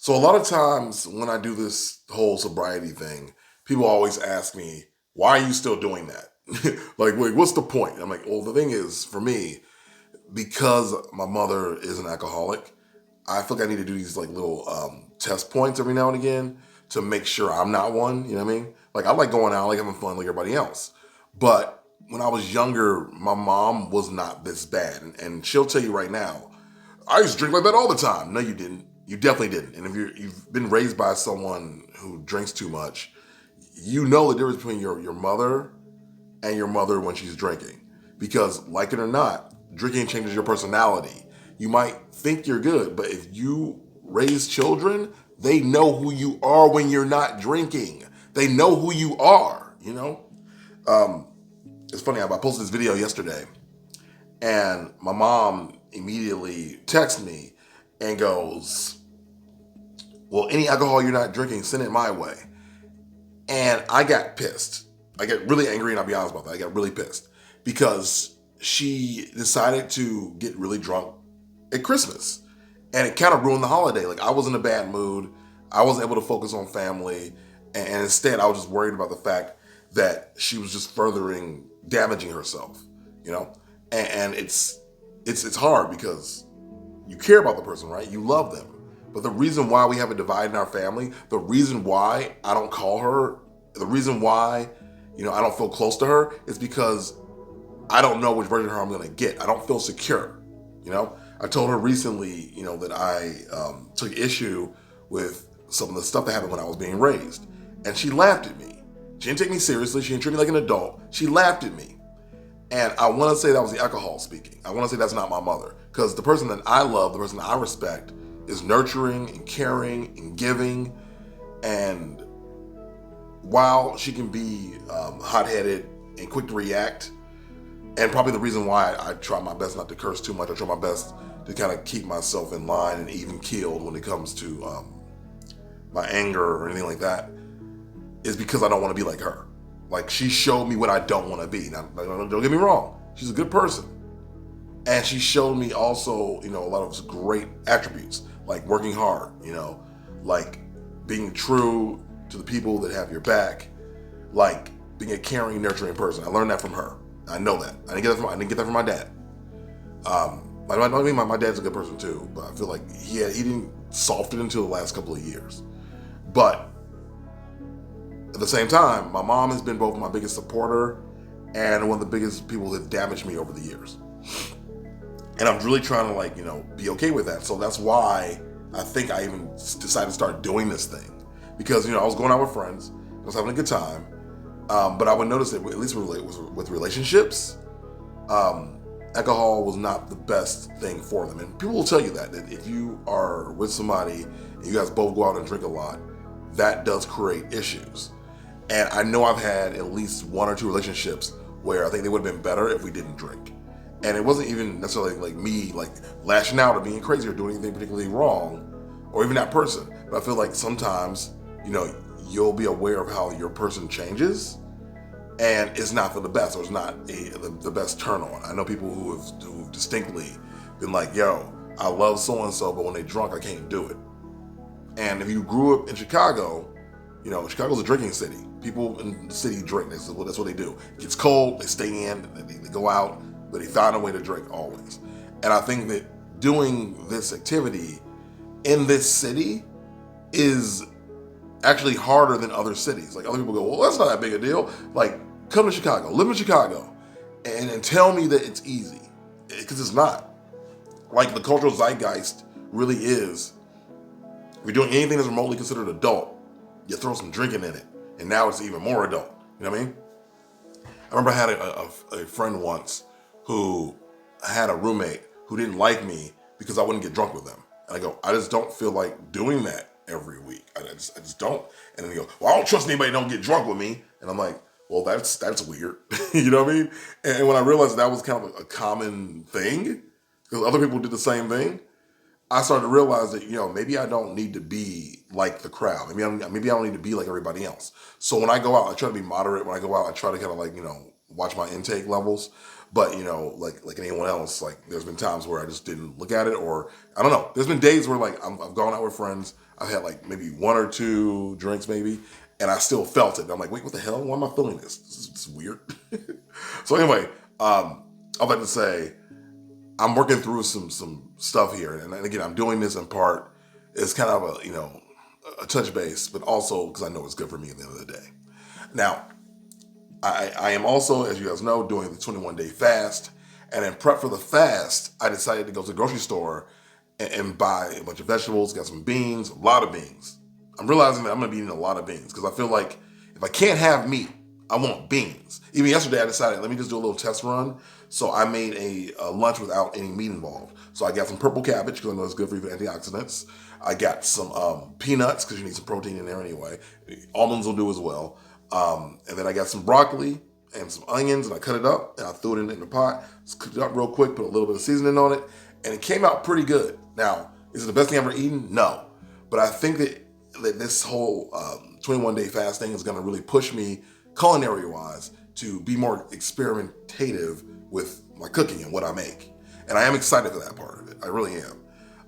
So a lot of times when I do this whole sobriety thing, people always ask me, why are you still doing that? Like, wait, what's the point? I'm like, well, the thing is, for me, because my mother is an alcoholic, I feel like I need to do these like little test points every now and again to make sure I'm not one. You know what I mean? Like I like going out, I like having fun like everybody else. But when I was younger, my mom was not this bad. And she'll tell you right now, I used to drink like that all the time. No, you didn't. You definitely didn't. And if you've been raised by someone who drinks too much, you know the difference between your mother and your mother when she's drinking. Because, like it or not, drinking changes your personality. You might think you're good, but if you raise children, they know who you are when you're not drinking. They know who you are, you know? Um, it's funny, I posted this video yesterday, and my mom immediately texts me and goes, well, any alcohol you're not drinking, send it my way. And I got pissed. I get really angry, and I'll be honest about that. I got really pissed because she decided to get really drunk at Christmas. And it kind of ruined the holiday. Like, I was in a bad mood. I wasn't able to focus on family. And instead, I was just worried about the fact that she was just furthering damaging herself, you know? And it's hard because you care about the person, right? You love them. But the reason why we have a divide in our family, the reason why I don't call her, the reason why, I don't feel close to her is because I don't know which version of her I'm going to get. I don't feel secure, I told her recently, that I took issue with some of the stuff that happened when I was being raised. And she laughed at me. She didn't take me seriously. She didn't treat me like an adult. She laughed at me. And I want to say that was the alcohol speaking. I want to say that's not my mother. Because the person that I love, the person that I respect, is nurturing and caring and giving. And while she can be hot-headed and quick to react, and probably the reason why I try my best not to curse too much, I try my best to kind of keep myself in line and even keeled when it comes to my anger or anything like that, is because I don't want to be like her. Like, she showed me what I don't want to be. Now, don't get me wrong. She's a good person. And she showed me also, a lot of great attributes, like working hard, like being true to the people that have your back, like being a caring, nurturing person. I learned that from her. I know that. I didn't get that from my dad. My dad's a good person too, but I feel like he didn't soften it until the last couple of years. But at the same time, my mom has been both my biggest supporter and one of the biggest people that damaged me over the years. And I'm really trying to be okay with that. So that's why I think I even decided to start doing this thing. Because, I was going out with friends, I was having a good time, but I would notice that at least with relationships, alcohol was not the best thing for them. And people will tell you that if you are with somebody and you guys both go out and drink a lot, that does create issues. And I know I've had at least one or two relationships where I think they would have been better if we didn't drink. And it wasn't even necessarily like me lashing out or being crazy or doing anything particularly wrong, or even that person. But I feel like sometimes, you'll be aware of how your person changes, and it's not for the best, or it's not the best turn on. I know people who've distinctly been like, yo, I love so-and-so, but when they drunk, I can't do it. And if you grew up in Chicago, Chicago's a drinking city. People in the city drink. That's what they do. It gets cold, they stay in, they go out, but they find a way to drink always. And I think that doing this activity in this city is actually harder than other cities. Like, other people go, well, that's not that big a deal. Like, come to Chicago, live in Chicago, and tell me that it's easy. Because it's not. Like, the cultural zeitgeist really is, if you're doing anything that's remotely considered adult, you throw some drinking in it. And now it's even more adult. You know what I mean? I remember I had a friend once who had a roommate who didn't like me because I wouldn't get drunk with them. And I go, I just don't feel like doing that every week. I just don't. And then they go, well, I don't trust anybody that don't get drunk with me. And I'm like, well, that's weird. You know what I mean? And when I realized that was kind of a common thing, because other people did the same thing, I started to realize that, maybe I don't need to be like the crowd. Maybe I don't need to be like everybody else. So when I go out, I try to be moderate. When I go out, I try to kind of watch my intake levels. But like anyone else, like there's been times where I just didn't look at it, or I don't know. There's been days where like I've gone out with friends, I've had like maybe 1 or 2 drinks maybe, and I still felt it. And I'm like, wait, what the hell? Why am I feeling this? This is weird. So anyway, I'm about to say I'm working through some stuff here, and again, I'm doing this in part. It's kind of a touch base, but also because I know it's good for me at the end of the day. Now, I am also, as you guys know, doing the 21-day fast. And in prep for the fast, I decided to go to the grocery store and buy a bunch of vegetables, got some beans, a lot of beans. I'm realizing that I'm going to be eating a lot of beans because I feel like if I can't have meat, I want beans. Even yesterday, I decided, let me just do a little test run. So I made a lunch without any meat involved. So I got some purple cabbage because I know it's good for you for antioxidants. I got some peanuts because you need some protein in there anyway. Almonds will do as well. And then I got some broccoli and some onions, and I cut it up and I threw it in the pot. Just cooked it up real quick, put a little bit of seasoning on it, and it came out pretty good. Now, is it the best thing I've ever eaten? No. But I think that this whole 21-day fasting is going to really push me culinary-wise to be more experimentative with my cooking and what I make. And I am excited for that part of it. I really am.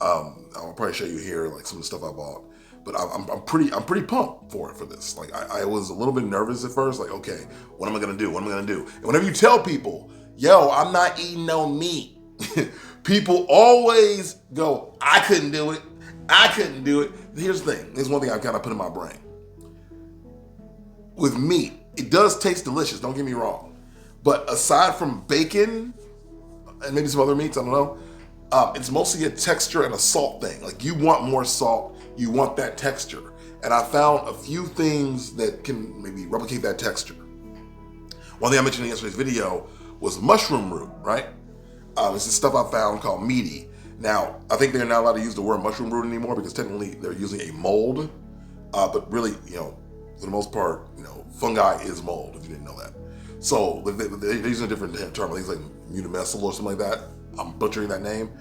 I'll probably show you here like some of the stuff I bought. But I'm pretty pumped for this. Like I was a little bit nervous at first. Like, okay, what am I gonna do? What am I gonna do? And whenever you tell people, yo, I'm not eating no meat, people always go, I couldn't do it. I couldn't do it. Here's the thing. Here's one thing I kind of put in my brain. With meat, it does taste delicious. Don't get me wrong. But aside from bacon and maybe some other meats, I don't know. It's mostly a texture and a salt thing. Like you want more salt. You want that texture. And I found a few things that can maybe replicate that texture. One thing I mentioned in yesterday's video was mushroom root, right? It's this stuff I found called meaty. Now, I think they're not allowed to use the word mushroom root anymore because technically they're using a mold. But really, for the most part, fungi is mold, if you didn't know that. So they're using a different term. I think it's like mutamesal or something like that. I'm butchering that name.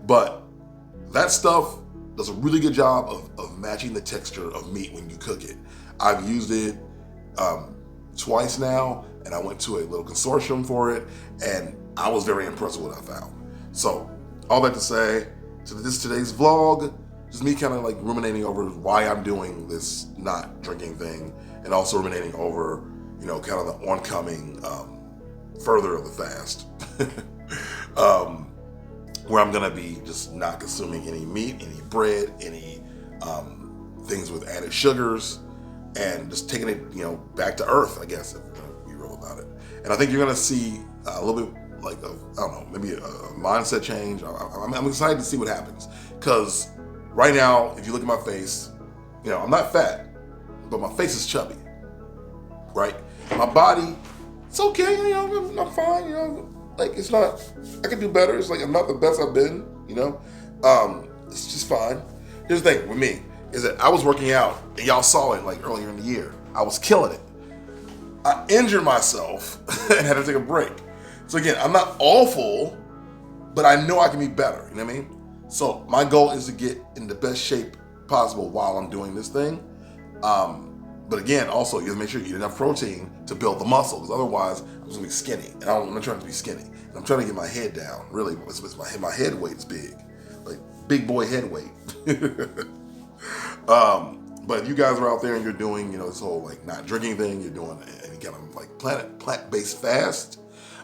But that stuff does a really good job of matching the texture of meat when you cook it. I've used it twice now, and I went to a little consortium for it, and I was very impressed with what I found. So, all that to say, today's vlog, just me kind of like ruminating over why I'm doing this not drinking thing, and also ruminating over, kind of the oncoming further of the fast. Where I'm gonna be just not consuming any meat, any bread, any things with added sugars, and just taking it, back to earth, I guess, if we're gonna be real about it. And I think you're gonna see a little bit like I don't know, maybe a mindset change. I'm excited to see what happens, because right now, if you look at my face, I'm not fat, but my face is chubby, right? My body, it's okay, I'm fine, like it's not, I can do better. It's like I'm not the best I've been, it's just fine. Here's the thing with me, is that I was working out, and y'all saw it like earlier in the year. I was killing it. I injured myself and had to take a break. So again, I'm not awful, but I know I can be better, you know what I mean? So my goal is to get in the best shape possible while I'm doing this thing. But again, also, you have to make sure you eat enough protein to build the muscle, because otherwise I'm just gonna be skinny. And I'm not trying to be skinny. I'm trying to get my head down. Really, my head weight is big. Like, big boy head weight. But if you guys are out there and you're doing, this whole like not drinking thing, you're doing any kind of like plant-based fast,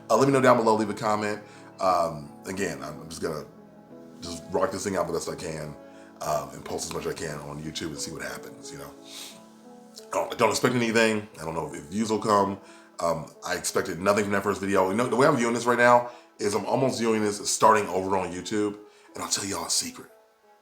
let me know down below, leave a comment. Again, I'm just gonna rock this thing out the best I can, and post as much as I can on YouTube and see what happens, I don't expect anything. I don't know if views will come. I expected nothing from that first video. The way I'm viewing this right now is I'm almost viewing this as starting over on YouTube. And I'll tell y'all a secret.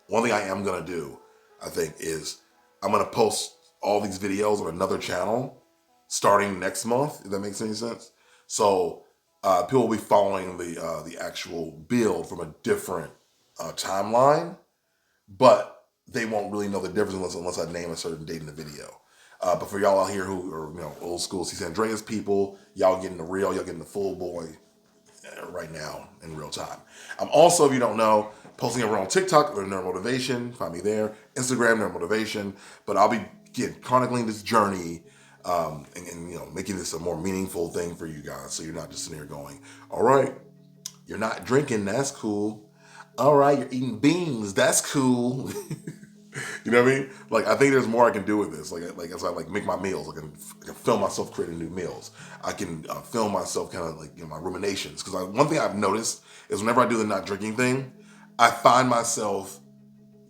One thing I am gonna do, I think, is I'm gonna post all these videos on another channel starting next month, if that makes any sense. So people will be following the actual build from a different timeline, but they won't really know the difference unless I name a certain date in the video. But for y'all out here who are old school CSandreas people, y'all getting y'all getting the full boy right now in real time. I'm also, if you don't know, posting over on TikTok under Nerd Motivation. Find me there. Instagram, Nerd Motivation. But I'll be chronicling this journey and making this a more meaningful thing for you guys, so you're not just sitting here going, all right, you're not drinking, that's cool. All right, you're eating beans, that's cool. You know what I mean? Like, I think there's more I can do with this. Like as I make my meals, I can film myself creating new meals. I can film myself kind of my ruminations. Because one thing I've noticed is whenever I do the not drinking thing, I find myself,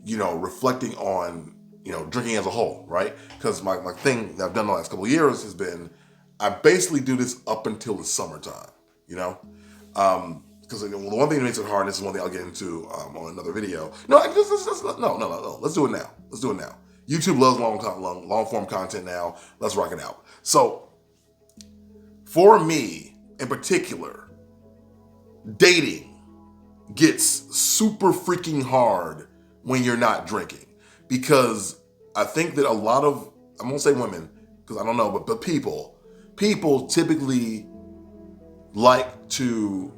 reflecting on, drinking as a whole, right? Because my thing that I've done the last couple of years has been, I basically do this up until the summertime, you know? Because the one thing that makes it hard, and this is one thing I'll get into on another video. No, no. Let's do it now. Let's do it now. YouTube loves long form content now. Let's rock it out. So, for me in particular, dating gets super freaking hard when you're not drinking, because I think that a lot of, I won't say women because I don't know, but people typically like to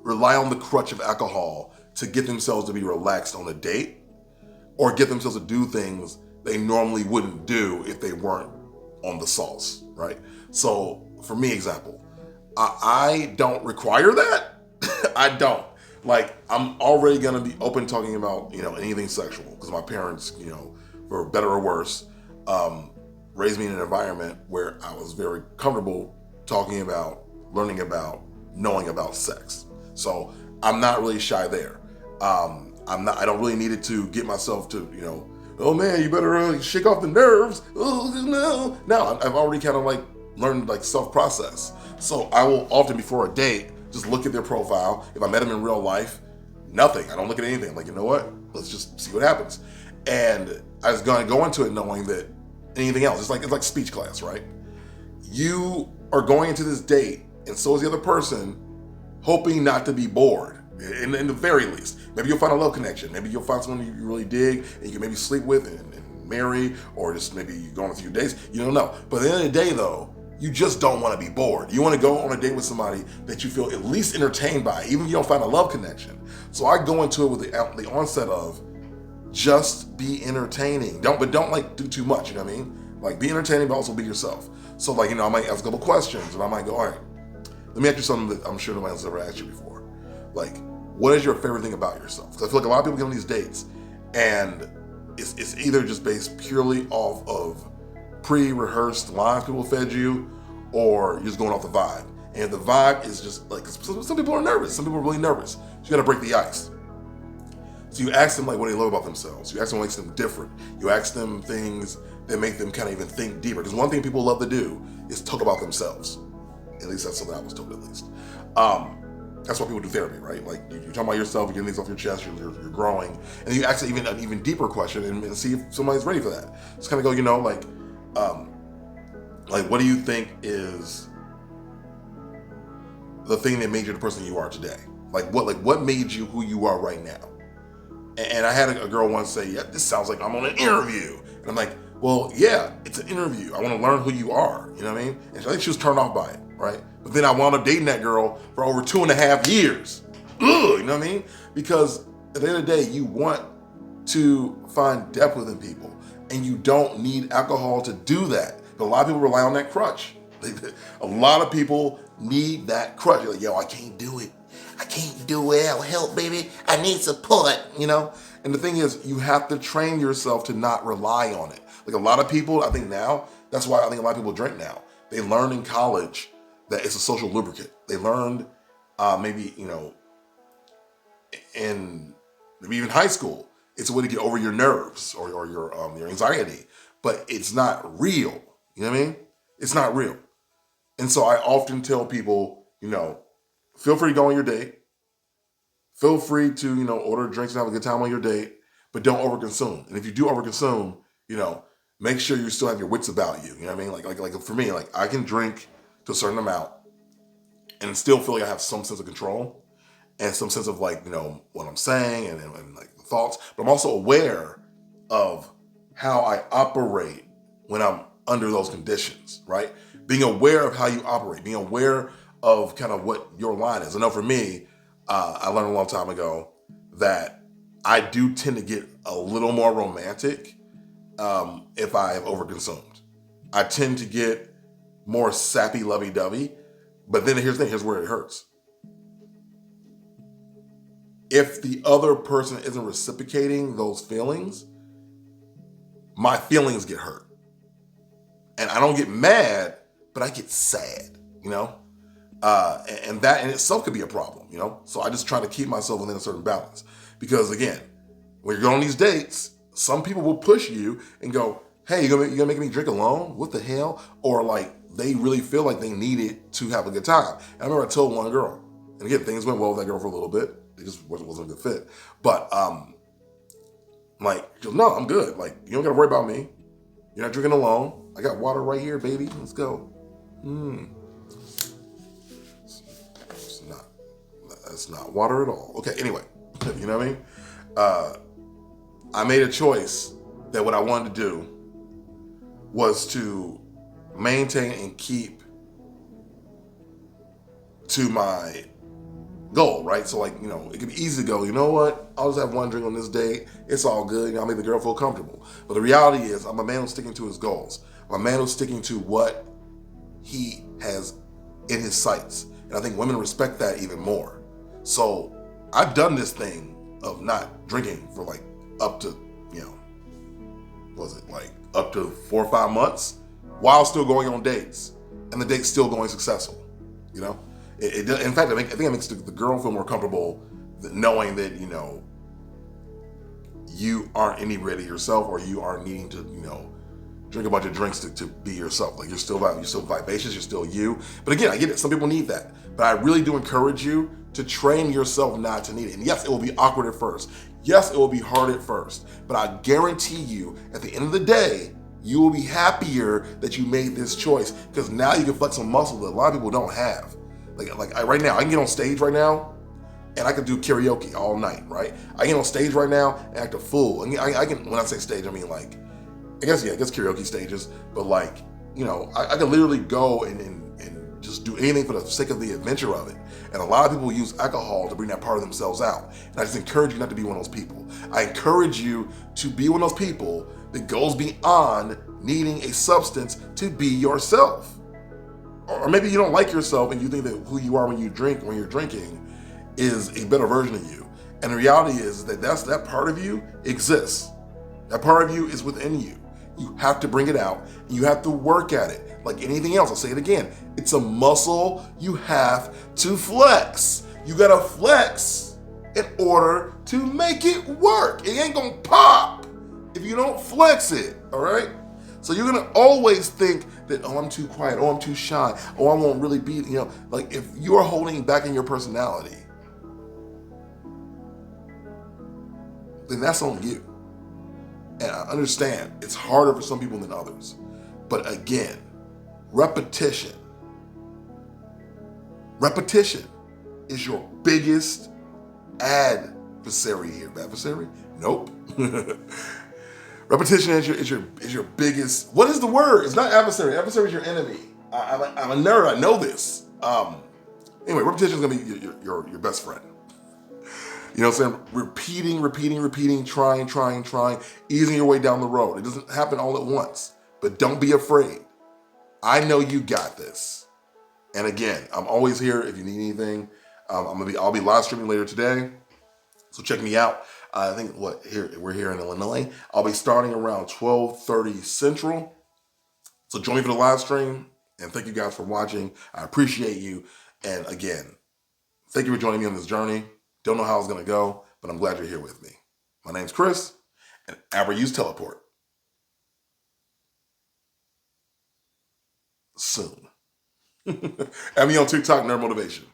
rely on the crutch of alcohol to get themselves to be relaxed on a date, or get themselves to do things they normally wouldn't do if they weren't on the sauce, right? So for me, example, I don't require that. I don't. I'm already gonna be open talking about, anything sexual, because my parents, for better or worse, raised me in an environment where I was very comfortable talking about, learning about, knowing about sex. So I'm not really shy there. I don't really need it to get myself to, oh man, you better shake off the nerves. Oh no. I've already kind of learned self-process. So I will often, before a date, just look at their profile. If I met them in real life, nothing. I don't look at anything. I'm like, you know what? Let's just see what happens. And I was going to go into it knowing that anything else, it's like speech class, right? You are going into this date, and so is the other person, hoping not to be bored. In the very least, maybe you'll find a love connection. Maybe you'll find someone you really dig and you can maybe sleep with and marry, or just maybe you go on a few dates. You don't know. But at the end of the day, though, you just don't want to be bored. You want to go on a date with somebody that you feel at least entertained by, even if you don't find a love connection. So I go into it with the onset of, just be entertaining. Don't do too much. You know what I mean? Be entertaining, but also be yourself. So I might ask a couple questions, and I might go, all right, let me ask you something that I'm sure nobody else has ever asked you before. What is your favorite thing about yourself? Because I feel like a lot of people get on these dates, and it's either just based purely off of pre-rehearsed lines people fed you, or you're just going off the vibe. And the vibe is just some people are nervous. Some people are really nervous. So you got to break the ice. So you ask them what they love about themselves. You ask them what makes them different. You ask them things that make them kind of even think deeper. Because one thing people love to do is talk about themselves. At least that's something I was told, at least. That's why people do therapy, right? You're talking about yourself, you're getting things off your chest, you're growing, and you ask even an even deeper question and see if somebody's ready for that. Just kind of go, what do you think is the thing that made you the person you are today? What made you who you are right now? And I had a girl once say, yeah, this sounds like I'm on an interview. And I'm like, well, yeah, it's an interview. I want to learn who you are. You know what I mean? And I think she was turned off by it, right? But then I wound up dating that girl for over 2.5 years. Ugh, you know what I mean? Because at the end of the day, you want to find depth within people, and you don't need alcohol to do that. But a lot of people rely on that crutch. A lot of people need that crutch. You're like, yo, I can't do it. I can't do it. I'll help, baby. I need support, And the thing is, you have to train yourself to not rely on it. A lot of people, I think now, that's why I think a lot of people drink now. They learned in college that it's a social lubricant. They learned maybe in maybe even high school, it's a way to get over your nerves or your anxiety. But it's not real. You know what I mean? It's not real. And so I often tell people, feel free to go on your date. Feel free to, order drinks and have a good time on your date, but don't overconsume. And if you do overconsume, make sure you still have your wits about you. You know what I mean? Like for me, I can drink to a certain amount and still feel like I have some sense of control and some sense of what I'm saying and the thoughts. But I'm also aware of how I operate when I'm under those conditions, right? Being aware of how you operate, being aware of kind of what your line is. I know for me, I learned a long time ago that I do tend to get a little more romantic if I have overconsumed. I tend to get more sappy, lovey-dovey. But then here's the thing, here's where it hurts. If the other person isn't reciprocating those feelings, my feelings get hurt. And I don't get mad, but I get sad, you know? And that in itself could be a problem, you know? So I just try to keep myself within a certain balance. Because again, when you're going on these dates, some people will push you and go, hey, you're gonna make me drink alone? What the hell? Or like, they really feel like they need it to have a good time. And I remember I told one girl, and again, things went well with that girl for a little bit. It just wasn't a good fit. But like, she goes, no, I'm good. Like, you don't gotta worry about me. You're not drinking alone. I got water right here, baby. Let's go. It's not water at all. Okay, anyway, you know what I mean? I made a choice that what I wanted to do was to maintain and keep to my goal, right? So like, you know, it could be easy to go, you know what? I'll just have one drink on this date. It's all good. You know, I'll make the girl feel comfortable. But the reality is I'm a man who's sticking to his goals. I'm a man who's sticking to what he has in his sights. And I think women respect that even more. So I've done this thing of not drinking for like up to, you know, was it like up to 4 or 5 months while still going on dates, and the date's still going successful, you know? In fact, I think it makes the girl feel more comfortable knowing that, you know, you aren't inebriated yourself, or you aren't needing to, you know, drink a bunch of drinks to be yourself. Like, you're still vivacious, you're still you. But again, I get it. Some people need that. But I really do encourage you to train yourself not to need it. And yes, it will be awkward at first. Yes, it will be hard at first. But I guarantee you, at the end of the day, you will be happier that you made this choice, because now you can flex some muscle that a lot of people don't have. Right now, I can get on stage right now and I can do karaoke all night, right? I get on stage right now and act a fool. And I can, when I say stage, I mean like, I guess karaoke stages, but like, you know, I can literally go and just do anything for the sake of the adventure of it. And a lot of people use alcohol to bring that part of themselves out. And I just encourage you not to be one of those people. I encourage you to be one of those people that goes beyond needing a substance to be yourself. Or maybe you don't like yourself and you think that who you are when you're drinking is a better version of you. And the reality is that that part of you exists. That part of you is within you. You have to bring it out, and you have to work at it. Like anything else, I'll say it again. It's a muscle you have to flex. You gotta flex in order to make it work. It ain't gonna pop if you don't flex it, all right? So you're gonna always think that, oh, I'm too quiet, oh, I'm too shy, oh, I won't really be, you know, like if you're holding back in your personality, then that's on you. And I understand it's harder for some people than others. But again, repetition is your biggest adversary here. Adversary? Nope. Repetition is your biggest. What is the word? It's not adversary. Adversary is your enemy. I'm a nerd. I know this. Anyway, repetition is gonna be your best friend. You know what I'm saying? Repeating, trying, easing your way down the road. It doesn't happen all at once, but don't be afraid. I know you got this. And again, I'm always here if you need anything. I'll be live streaming later today, so check me out. I think we're here in Illinois. I'll be starting around 12:30 Central. So join me for the live stream, and thank you guys for watching. I appreciate you. And again, thank you for joining me on this journey. Don't know how it's gonna go, but I'm glad you're here with me. My name's Chris, and ever use teleport. Soon. And me on TikTok, Nerd Motivation.